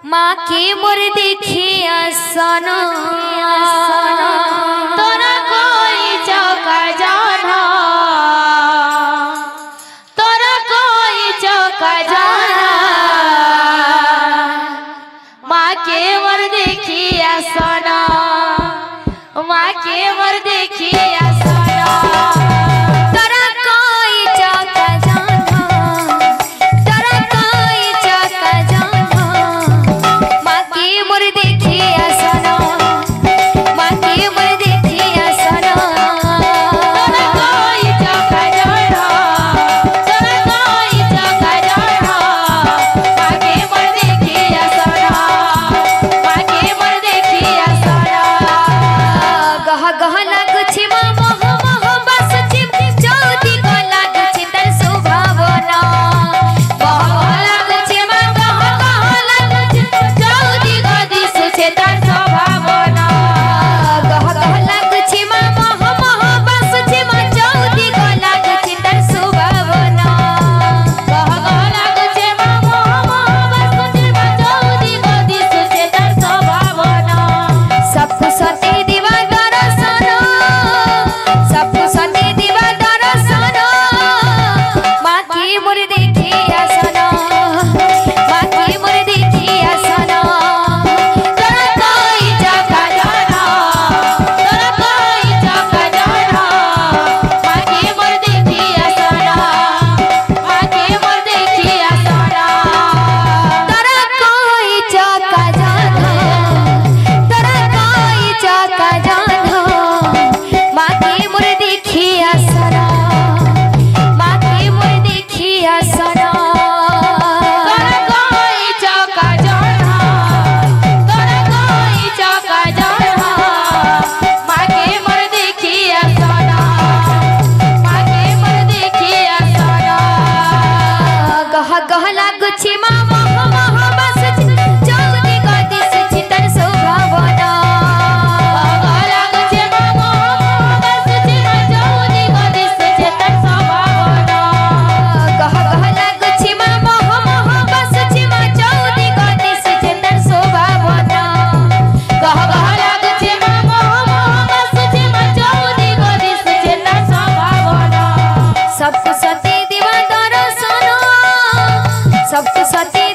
माँ के मोर देखिया सना तोरा कोई चौका जाना, तोरा कोई चौका जाना। माँ के मोर देखिया सना, माँ के मोर देखिया सना तोरा कोई चौका जाना, तोरा कोई चौका जाना। माँ के मोर देखिया सना, माँ के मोर देखिया सना तोरा कोई चौका जाना, तोरा कोई चौका जाना। माँ के मोर देखिया सना, माँ के मोर देखिया सना। गह गह लागु छी मोह मोह बस छी चौदी को लागु छी तर सुभावना। गह गह लागु छी मोह गह लागु छी चौदी को दिसु छी तर सुभावना। गह गह लागु छी मोह बस छी चौदी को लागु छी तर सुभावना। गह गह लागु छी मोह बस छी चौदी को दिसु छी तर सुभावना। सब सती दिवा सती दिवा दर्शन माँ की मोर देखिया सना, माँ की मोर देखिया सना तोरा कोई चौका जाना, तोरा कोई चौका जाना। माँ की मोर देखिया सना, माँ की मोर देखिया सना तोरा कोई चौका जाना, तोरा कोई चौका जाना। माँ की मोर देखिया सना, माँ की मोर देखिया सना तोरा कोई चौका जाना, तोरा कोई चौका जाना। माँ की मोर देखिया सना, माँ की मोर देखिया सना। गह गह लागु छी माँ मोह बस छी चौदी को दिसु छी तर सुभावना। गह गह लागु छी माँ मोह बस छी चौदी को दिसु छी तर सुभावना। गह गह लागु छी माँ मोह बस छी चौदी को दिसु छी तर सुभावना। गह गह लागु छी माँ मोह बस छी चौदी को दिसु छी तर सुभावना। सब सती दिवा दर्शन, सब सती